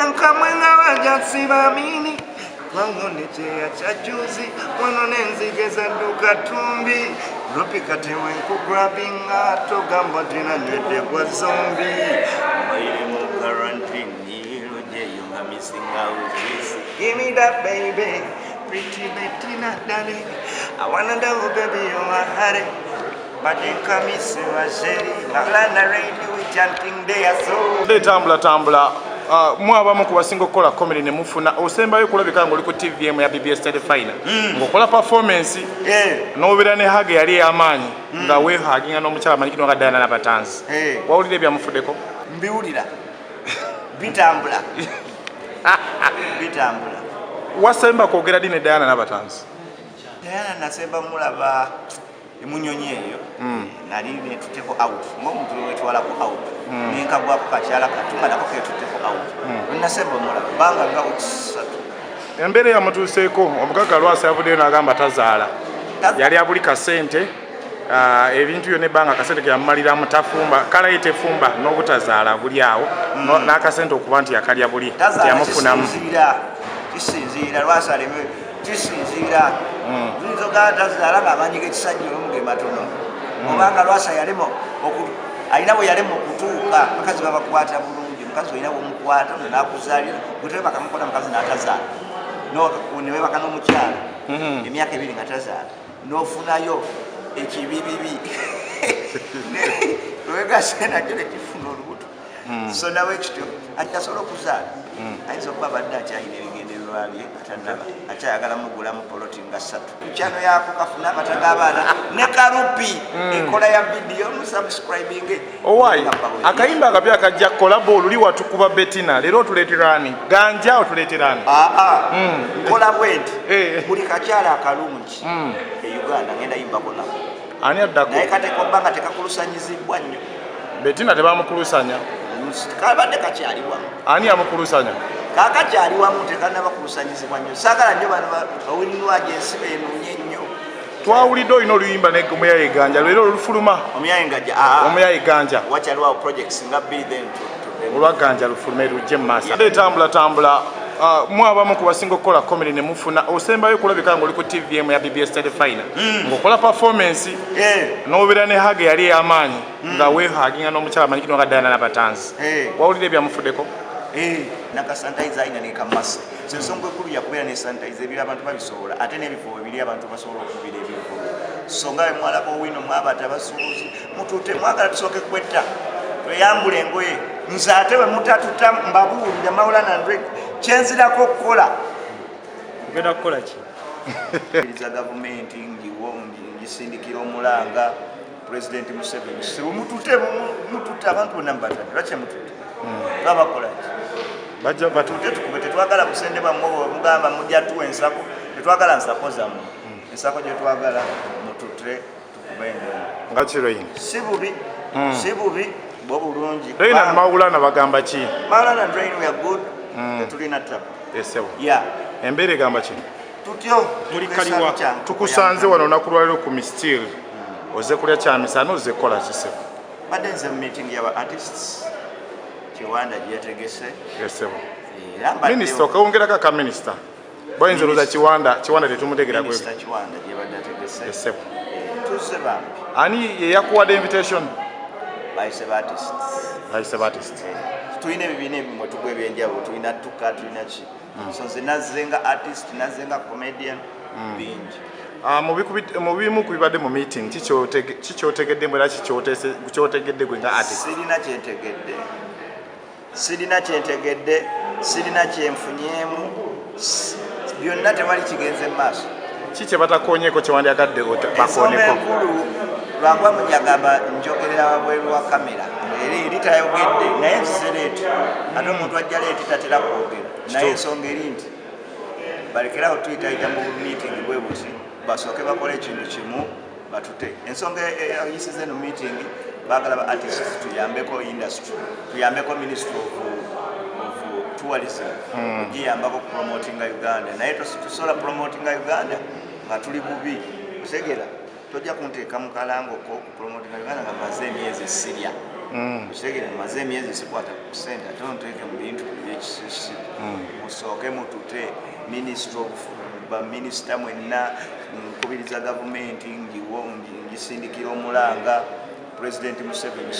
nkamwenga wajasibamini wangonechea chajuzi wanonenzigeza duka tumbi Ropikatewe kugrabinga togamba tina nede kwa zombi Waile mo quarantine roje yunga missing out Give me that baby pretty Bettina darling I wanna know baby you are hurry But they come is a sherry Nalana ready we chanting there so De tambula mwaba ku basinga kola comedy ne mufuna osembayo kulabika ngo liko TVM ya BBS Study Final ngokola performance no bira ne hage yali yamanyi nga we haginga no muchala manikino ga Diana Nabatanzi wawulire bya mufudeko mbiwulira bitambula bitambula wasemba kwogera dine Diana Nabatanzi Diana nasemba mulaba emunyonyeyo nali ne tuteko out ngomuntu wetwala ko out nenka gwa kachala katuma nako ke tuteko out nasemba mulaba banga nga utsatu embere ya mutuseko omukaga lwasa yavude n'agamba tazaala yali abulika sente ebintu byone banga kasente kya malira mutafumba kala yite fumba n'obutazaala buli awo n'akasente okuba nti yakalya buli yamufunamu kisinzira lwasa leme kisinzira Nizo gata zalanga abanyige kisajjo omuge matono obanga lwasa yalemo ayinabo yalemo kutuuka akazi babakwata bulungi mukazi oyinabo omukwata n'akuzaalira gutebe bakamukola mukazi n'atazaala no unewe bakano mukyala emyaka 2 nga tazaala n'ofunayo ekibibibi lwega sena jole kifuna olubuto so nawe kityo atasobola okuzaala ayinza okuba badde akyayina ebigendererwa bye atannaba akyayagala mugula mu poloti nga 3 kukyano yako kafuna abataga abaana ne karupi ekola ya video musubscribing owai akayimba akapya akajja kolabo oluli watukuba Bettina lero tuleterani ganja otuleterani kola bwenti buli kakyala akalungi Uganda ngenda yimba kona ani addako naye kate ko banga tekakulusanyizibwa nnyo Bettina tebamukulusanya kabadde kakyaliwa ani amukulusanya kakakyaliwa mutekanaba kulusanyizibwa nnyo sagala nnyo bano bawulirwaje ensibe enunye nnyo twawulidde olina oluyimba n'omuyaye ganja lero olufuluma omuyaye ganja wakyaliwo projects nga biri then olwaganja lufulume lujje mu maaso ate tambula mwabamu ku basinga okukola comedy ne mufuna osembayo kulabika ngo liko TVM ya BBS Study Final ngokola performance n'obira ne hage yali yamanyi nga we haginga n'omuchala manikino ga Diana Nabatanzi wawulire bya mufudeko naka sanitizer ina ne kamasa sensongo ekulu yakubera ne sanitizer ebira abantu babisobola ate n'ebifo ebiri abantu basobola okubira ebifo songa emwala ko wino mwabata basuuzi mutute mwagala tusoke kwetta tuyambule engoye nze ate we mutatuta mbabuulira Maulana Ndwek kyenzirako okukola ogenda kukola ki za gavumenti ngisindikira omulanga President Museveni si mutute abantu bonna mbatatu lwaki mutute babakola ki bajja batute tukube tetwagala busende bamwe mugamba mujja tuwa ensako tetwagala nsako zammwe ensako gye twagala mutute tukubende nga kiroyini si bubi bo bulungi Reina Maulana bagamba ki Maulana Drain we are good tetulina tabu esebo embere gamba ki tutyo muri kaliwa tukusanze wano nakulwaliro ku Mistil oze kulya kyamisano oze kola kisebo badenze meeting ya artists Kiwanda gyetegese esebo minister okaongera ka minister boyinza loza Kiwanda tetumutegera kwe Kiwanda gye badategese esebo tuseba ani yakuwadde invitation Vice artists tuine bibine bimwe tugwebyenjabo tuina tuka tuina chi so zinazenga artist nazenga comedian bingi mu bimu kubibadde mu meeting kikyotegedde mbera kikyotegedde gwe nga artist sirina kyentegedde sirina kyenfunyemu byonna tewali kigenze mu maaso kiki batakonyeeko kyewandyagadde bakoneko lwagwa mujagamba njogerera wabweru wa kamera eri tayogedde naye nsisereeti ate omuntu ajja leeti tatera kwogera naye ensonga eri nti balekerawo tuyitayita mu meeting bwe buti basooke bakole ekintu kimu batute ensonga eyisize no meeting baagala ba artists tuyambeko industry tuyambeko ministry of tourism giyambako promotinga Uganda naye tusobola promotinga Uganda nga tuli bubi osegera tojja kunteeka mu kalango ko promotinga Uganda nga maze emyezi sirya osegera maze emyezi sikwata ku sente ate onteeke mu bintu ebyekisisi musooke mutute minisita mwenna nkubiriza gavumenti ngisindikira omulanga President Museveni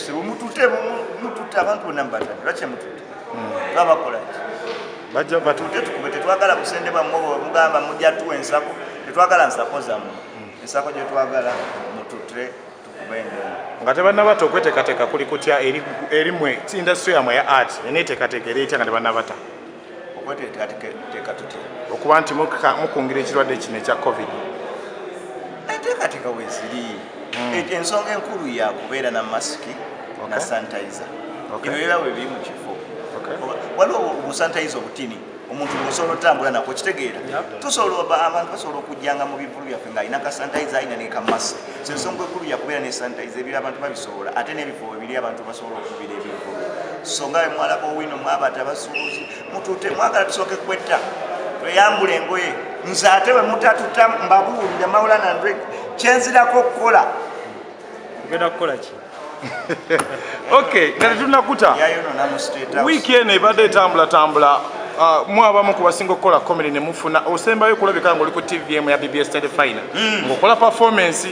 mutute abantu bonna mubatadde lwaki mutute twabakolaki bajja batute tukube tetwagala busende bwammwe mugamba mujja tuwa ensako tetwagala nsako zammwe ensako gye twagala mutute nga tebannabata okweteekateeka kuli kutya erimwe industry yamwe ya art eneeteekateeka era etya nga tebannabata okweteekateeka tutya okuba nti mukungira ekirwadde kino ekya covid enteekateeka weeziri ensonga enkulu yakubeera na masiki na sanitizer ebyo era webiri mu kifo waliwo obusanitizer obutini omuntu osobola otambula nako kitegeera abantu basobola okujjanga mu bivulu byaffe ng'alina ka sanitizer alina ne ka mask so ensonga enkulu yakubeera ne sanitizer ebiri abantu babisobola ate n'ebifo ebiri abantu basobola okubira ebivulu so nga bemwalako wino mwabata basuubuzi mutute mwagala tusooke kwetta tweyambula engoye nze ate bwe mutatuta mbabuulira Maulana Andre kyenzirako okukola ogenda kukola ki okay nga tetunakuta wiiki eno ebadde etambula mwabamu ku basinga okukola comedy ne mufuna osembayo kulabika nga oli ku TVM ya BBS Style Final ng'okola performance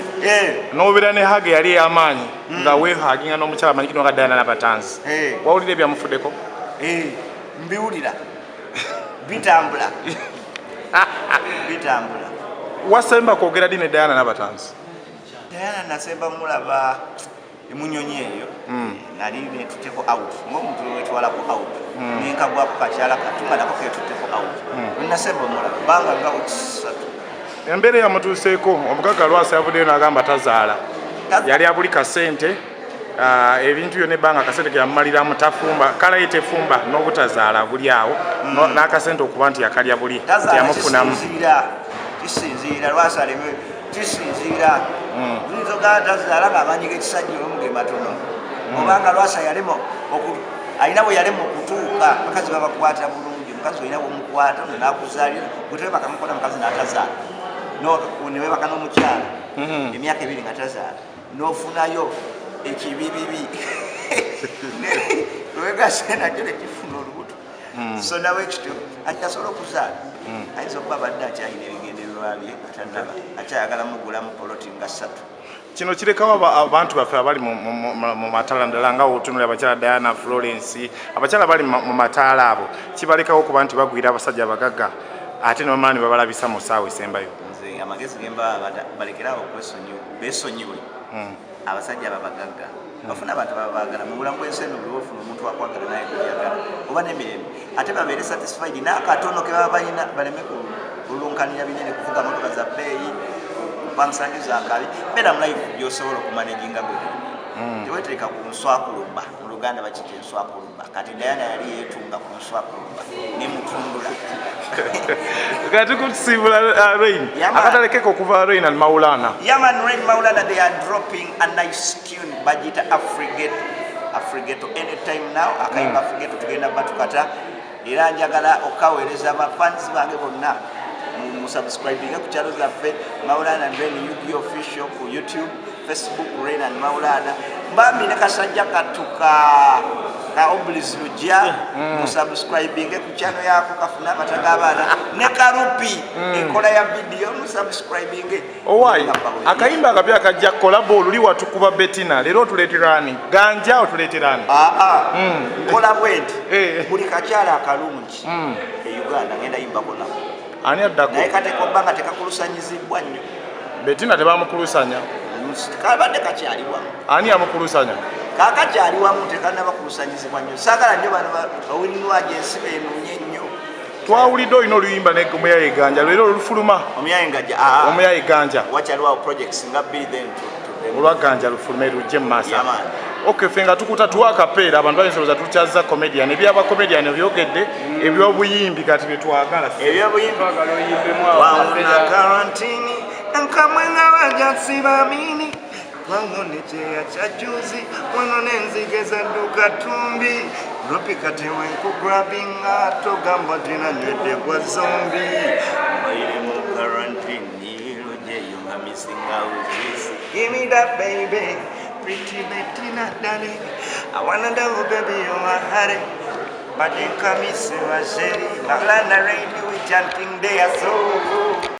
n'obeera ne hage yali ey'amaanyi nga weehaginga n'omukyala manyikino nga Diana Nabatanzi wawulira ebyamufuddeko mbiwulira bitambula wasemba kwogera ddi ne Diana Nabatanzi Diana nasemba mulaba emunyonyi eyo nali netuteko out ng'omuntu wetwalako out nenkagwako kakyala katumalako ketuteko out nasemba mulaba banga nga okusatu embeera yamutuuseeko omugaga Lwasa yavuddeyo n'agamba tazaala yali abuli kasente ebintu byonna ebbanga akasente keyamumaliramu tafumba kalaye tefumba n'obutazaala buli awo n'akasente okuba nti yakalya buli teyamufunamu kisinziira Lwasa aleme kisinziira tuyinza ogala tazaala ng'amaanyi g'ekisajja olumu matono obanga Lwasa alina bwe yalema okutuuka bakazi babakwata bulungi omukazi olina bwomukwata nakuzaalira bwetebe bakamukola mukazi n'atazaala newebaka n'omukyala emyaka 2 nga tazaala n'ofunayo ekibibibi lwegase nakyo nekifuna olubuto so nawe ekityo akyasobola okuzaala ayinza okuba badde akyalina ebigendererwa bye atanaba akyayagala mugulamu poloti nga 3 kino kirekawo abantu baffe abali mu mataala ndala nga otunula abakyala Diana Florence abakyala bali mu mataala abo kibalekawo okuba nti bagwira abasajja abagagga ate n'amaani babalabisa mu ssaawa esembayo nze amagezi gemba balekerawo besonyiwe abasajja ababagagga bafuna abantu babagala mu bulamu bw'ensi eno buli wofuna omuntu wakwagala naye kuyagala oba n'emirembe ate babeere satisfied n'akatono ke baba balina baleme kulunkanira binene kuvuga motoka za bbeeyi kupansanyo zakabi beera mu life byosobola okumanaginga gwe teweteeka ku nswakulumba mu Luganda bakita enswakulumba kati Diana yali yeetunga ku nswakulumba nemutundula kati kutusiibula Rain akatalekeko okuva Rain and Maulana Yaman Rain Maulana they are dropping a nice tune bagita Afrighetto anytime now akayimba Afrighetto tugenda batukata era njagala okaweereza abafans bange bonna subscribing ku channel zaffe Maulana and Rain UG official ku YouTube Facebook Rain and Maulana mbambi ne kasajja katuka ka oblis lujja subscribing ku channel yako kafuna bataka abana ne karupi enkola ya video subscribing owai akayimba akapya akajja collab oluli watukuba Bettina lero tuletirani ganja otuletirani kola bwenti buli kakyala akalungi Uganda ngenda yimba kona ani addako naye kate kobbanga tekakulusanyizibwa nnyo Bettina tebamukulusanya kabadde kakyaliwamu ani amukulusanya kakakyaliwamu tekanaba kulusanyizibwa nnyo saagala nnyo bano bawinwaje ensi beenunye nnyo twawulidde olina oluyimba omuyaye ganja lero olufuluma omuyaye ganja wakyaliwawo projects nga bbiri then olwa ganja lufulume lujje mu maaso okay ffe nga tukuta tuwa akapeera abantu bayinza tukyazza comedian ebyaba comedian ebyogedde ebyobuyimbi kati byetwagala ebyobuyimbi wawuna karantini nkamwenga bajasi bamini wangoneteya kyajuzi wano nenzige zadduka tumbi lopikatewe nkugrabinga togamba tina nywedde gwa zombi maire mu karantini lujeyo nga missing out this give me that baby pretty Bettina darling I wanna know baby you're my honey But they come is Bala narrate you chanting their soul.